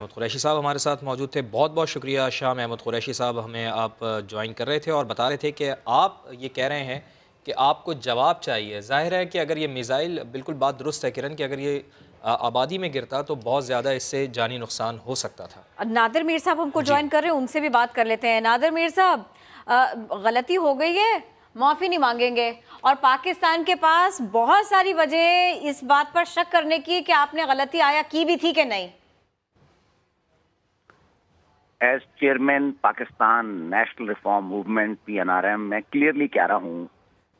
احمد قریشی صاحب ہمارے ساتھ موجود تھے. بہت بہت شکریہ شاہ احمد قریشی صاحب. ہمیں آپ جوائن کر رہے تھے اور بتا رہے تھے کہ آپ یہ کہہ رہے ہیں کہ آپ کو جواب چاہیے. ظاہر ہے کہ اگر یہ میزائل، بالکل بات درست ہے کرن، کہ اگر یہ آبادی میں گرتا تو بہت زیادہ اس سے جانی نقصان ہو سکتا تھا. نادر میر صاحب ہم کو جوائن کر رہے ہیں، ان سے بھی بات کر لیتے ہیں. نادر میر صاحب، غلطی ہو گئی ہے، معافی نہیں مانگیں گے، اور پاکستان کے پاس بہت ساری وجہ اس بات پر شک کرنے کی کہ آپ نے غلطی آیا کی بھی تھی کہ نہیں. As chairman Pakistan national reform movement PNRM میں کلیئرلی کہہ رہا ہوں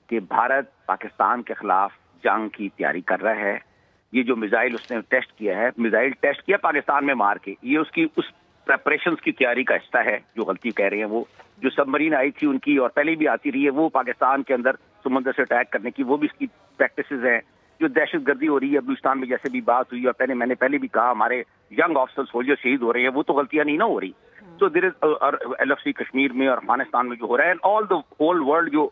کہ بھارت پاکستان کے خلاف جنگ کی تیاری کر رہا ہے. یہ جو میزائل اس نے ٹیسٹ کیا ہے، میزائل ٹیسٹ کیا پاکستان میں مار کے، یہ اس کی پریپریشنز کی تیاری کا حصہ ہے. جو غلطی کہہ رہے ہیں وہ جو سب مرین آئی تھی ان کی اور پہلے بھی آتی رہی ہے، وہ پاکستان کے اندر سمندر سے اٹیک کرنے کی، وہ بھی اس کی پریکٹسز ہیں. جو دہشت گردی ہو رہی ہے بلوچستان میں جیسے بھی بات ہوئی، اور میں نے پہلے بھی کہا ہمارے ینگ آفیسر سولجر شہید ہو رہے ہیں، وہ تو غلطیاں نہیں نہ ہو رہی. تو دیر از LFC کشمیر میں اور افغانستان میں جو ہو رہا ہے، آل دا ہول ورلڈ جو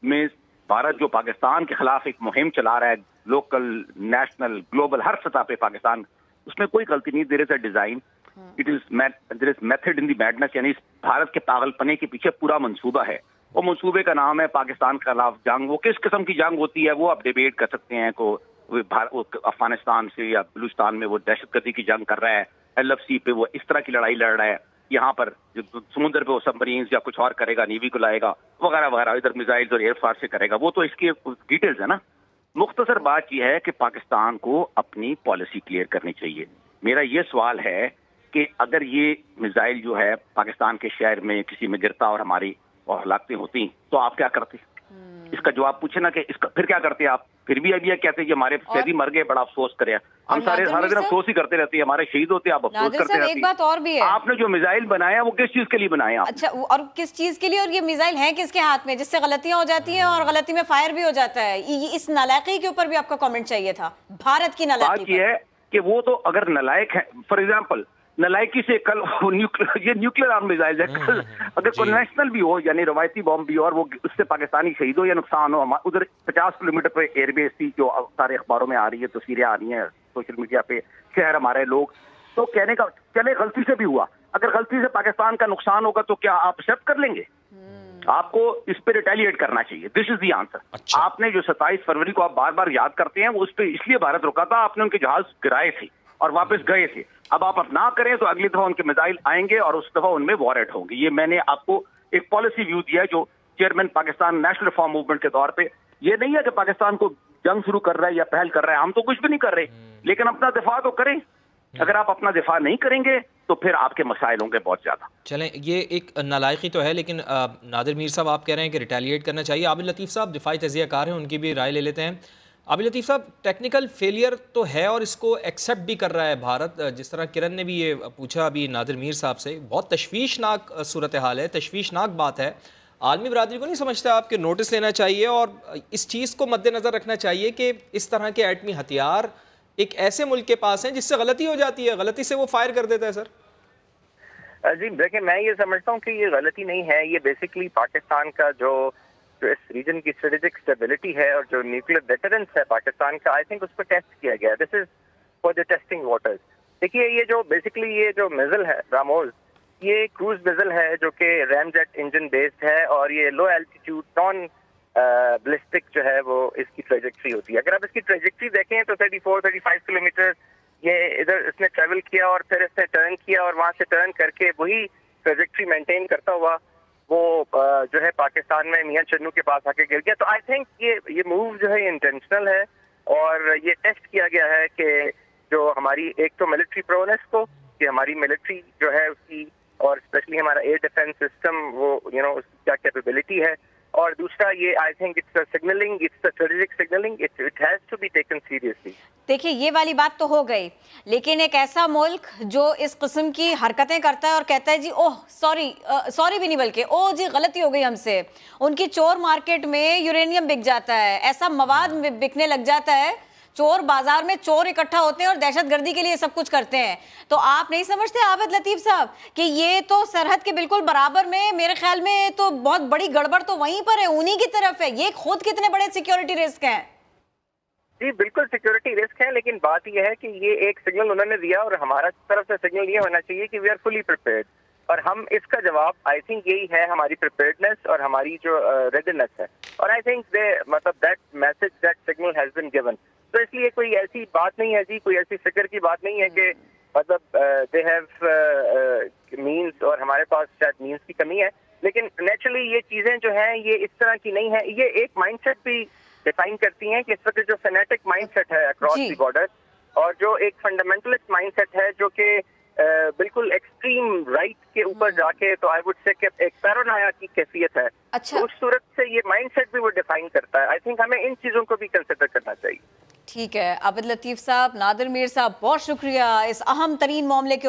میں بھارت جو پاکستان کے خلاف ایک مہم چلا رہا ہے، لوکل، نیشنل، گلوبل، ہر سطح پہ پاکستان، اس میں کوئی غلطی نہیں. There is a design, there is method in the madness, یعنی بھارت کے پاگل پنے کے پیچھے پورا منصوبہ ہے. وہ منصوبے کا نام ہے پاکستان کے خلاف جنگ. وہ کس قسم کی جنگ ہوتی ہے وہ آپ ڈیبیٹ کر سکتے ہیں. افغانستان سے یا بلوچستان میں وہ دہشت گردی کی جنگ کر رہا ہے، LFC پہ وہ اس طرح کی لڑائی لڑ رہا ہے، یہاں پر سمندر پہ وہ سب مرینز یا کچھ اور کرے گا، نیوی کو لائے گا وغیرہ وغیرہ، ادھر میزائلز اور ایئر فورس سے کرے گا. وہ تو اس کی ڈیٹیلز ہے نا. مختصر بات یہ ہے کہ پاکستان کو اپنی پالیسی کلیئر کرنی چاہیے. میرا یہ سوال ہے کہ اگر یہ میزائل جو ہے پاکستان کے شہر میں کسی میں گرتا اور ہماری ہلاکتیں ہوتی تو آپ کیا کرتے؟ اس کا جواب پوچھے نا کہ اس کا پھر کیا کرتے آپ؟ پھر بھی ابھی یہ کہتے ہیں کہ ہمارے قیدی مر گئے، بڑا افسوس کرے. ہم سارے دن افسوس ہی کرتے رہتے ہیں، ہمارے شہید ہوتے ہیں، آپ افسوس کرتے رہتے ہیں. ایک بات اور بھی ہے، آپ نے جو میزائل بنایا وہ کس چیز کے لیے بنایا؟ اچھا، اور کس چیز کے لیے، اور یہ میزائل ہیں کس کے ہاتھ میں جس سے غلطیاں ہو جاتی ہیں اور غلطی میں فائر بھی ہو جاتا ہے؟ اس نالائقی کے اوپر بھی آپ کا کامنٹ چاہیے تھا، بھارت کی نالائقی. بات یہ ہے کہ وہ تو اگر نالائق ہے، فار ایگزامپل نلائکی سے کل یہ نیوکلیر آرم میزائل ہے، کل اگر کنونشنل بھی ہو یعنی روایتی بم بھی اور وہ اس سے پاکستانی شہید ہو یا نقصان ہو، ادھر 50 کلومیٹر پہ ایئر بیس تھی جو سارے اخباروں میں آ رہی ہے، تصویریں آ رہی ہیں سوشل میڈیا پہ، شہر ہمارے لوگ تو کہنے کا چلے غلطی سے بھی ہوا، اگر غلطی سے پاکستان کا نقصان ہوگا تو کیا آپ ایکسپٹ کر لیں گے؟ آپ کو اس پہ ریٹیلیٹ کرنا چاہیے. دس از دی آنسر. آپ نے جو 27 فروری کو آپ بار بار یاد کرتے ہیں، وہ اس پہ اس لیے بھارت رکا تھا، آپ نے ان کے جہاز گرائے تھے اور واپس گئے تھے. اب آپ نہ کریں تو اگلی دفعہ ان کے میزائل آئیں گے اور اس دفعہ ان میں وارٹ ہوں گے. یہ میں نے آپ کو ایک پالیسی ویو دیا ہے جو chairman Pakistan national reform movement کے طور پہ. یہ نہیں ہے کہ پاکستان کو جنگ شروع کر رہا ہے یا پہل کر رہا ہے، ہم تو کچھ بھی نہیں کر رہے، لیکن اپنا دفاع تو کریں. اگر آپ اپنا دفاع نہیں کریں گے تو پھر آپ کے مسائل ہوں گے بہت زیادہ. چلیں، یہ ایک نالائقی تو ہے، لیکن نادر میر صاحب آپ کہہ رہے ہیں کہ ریٹیلیٹ کرنا چاہیے. عابد لطیف صاحب دفاعی تجزیہ کار ہیں، ان کی بھی رائے لے لیتے ہیں. عابد لطیف صاحب، ٹیکنیکل فیلئر تو ہے اور اس کو ایکسیپٹ بھی کر رہا ہے بھارت. جس طرح کرن نے بھی یہ پوچھا ابھی نادر میر صاحب سے، بہت تشویشناک صورتحال ہے، تشویشناک بات ہے. عالمی برادری کو نہیں سمجھتا آپ کہ نوٹس لینا چاہیے اور اس چیز کو مد نظر رکھنا چاہیے کہ اس طرح کے ایٹمی ہتھیار ایک ایسے ملک کے پاس ہیں جس سے غلطی ہو جاتی ہے، غلطی سے وہ فائر کر دیتا ہے؟ سر جی دیکھیں، میں یہ سمجھتا ہوں کہ یہ غلطی نہیں ہے، یہ بیسکلی پاکستان کا جو اس ریجن کی اسٹریٹجک اسٹیبلٹی ہے اور جو نیوکلیر ڈیٹرنس ہے پاکستان کا، آئی تھنک اس پہ ٹیسٹ کیا گیا. This is for the testing waters. دیکھیے، یہ جو بیسکلی یہ جو میزل ہے براموز، یہ کروز میزل ہے جو کہ ریم جیٹ انجن بیسڈ ہے، اور یہ لو الٹیٹیوڈ نان بلسٹک جو ہے وہ اس کی ٹریجیکٹری ہوتی ہے. اگر آپ اس کی ٹریجیکٹری دیکھیں تو 34-35 کلومیٹر یہ ادھر اس نے ٹریول کیا اور پھر اس نے ٹرن کیا اور وہاں سے ٹرن کر کے وہی ٹریجیکٹری مینٹین کرتا ہوا وہ جو ہے پاکستان میں میاں چنو کے پاس آ کے گر گیا. تو آئی تھنک یہ موو جو ہے یہ انٹینشنل ہے، اور یہ ٹیسٹ کیا گیا ہے کہ جو ہماری ایک تو ملٹری پرونس کو، کہ ہماری ملٹری جو ہے اس کی، اور اسپیشلی ہمارا ایئر ڈیفینس سسٹم وہ اس کی کیا کیپیبلٹی ہے، اور دوسرا یہ I think it's signalling, it's strategic signalling, it has to be taken seriously. دیکھیں، یہ والی بات تو ہو گئی، لیکن ایک ایسا ملک جو اس قسم کی حرکتیں کرتا ہے اور کہتا ہے جی اوہ سوری بھی نہیں، بلکہ اوہ جی غلطی ہو گئی ہم سے. ان کی چور مارکیٹ میں یورینیم بک جاتا ہے، ایسا مواد بکنے لگ جاتا ہے، چور بازار میں چور اکٹھا ہوتے ہیں اور دہشت گردی کے لیے سب کچھ کرتے ہیں. تو آپ نہیں سمجھتے عابد لطیف صاحب کہ یہ تو سرحد کے بالکل برابر میں، میرے خیال میں تو بہت بڑی گڑبڑ تو وہیں پر ہے، انہی کی طرف ہے. یہ خود کتنے بڑے سیکیورٹی رسک ہیں. جی بالکل سیکورٹی رسک ہے، لیکن بات یہ ہے کہ یہ ایک سگنل انہوں نے دیا اور ہمارا طرف سے سگنل یہ ہونا چاہیے کہ وی آر فلی پریپیئرڈ، اور ہم اس کا جواب آئی تھنک یہی ہے ہماری پریپیئرڈنس اور ہماری جو ریڈینس ہے، اور آئی تھنک مطلب that message that signal has been given. تو اس لیے کوئی ایسی بات نہیں ہے جی، کوئی ایسی فکر کی بات نہیں ہے کہ مطلب دے ہیو مینس اور ہمارے پاس شاید مینس کی کمی ہے، لیکن نیچرلی یہ چیزیں جو ہیں یہ اس طرح کی نہیں ہے. یہ ایک مائنڈ سیٹ بھی ڈیفائن کرتی ہیں کہ اس وقت جو فینیٹک مائنڈ سیٹ ہے اکراس دی بارڈر، اور جو ایک فنڈامنٹلسٹ مائنڈ سیٹ ہے جو کہ بالکل ایکسٹریم رائٹ کے اوپر جا کے، تو آئی وڈ سے کہ ایک پیرانویا کی کیفیت ہے. اچھا، اس صورت سے یہ مائنڈ سیٹ بھی وہ ڈیفائن کرتا ہے. آئی تھنک ہمیں ان چیزوں کو بھی کنسیڈر کرنا چاہیے. ٹھیک ہے عابد لطیف صاحب، نادر میر صاحب، بہت شکریہ اس اہم ترین معاملے کے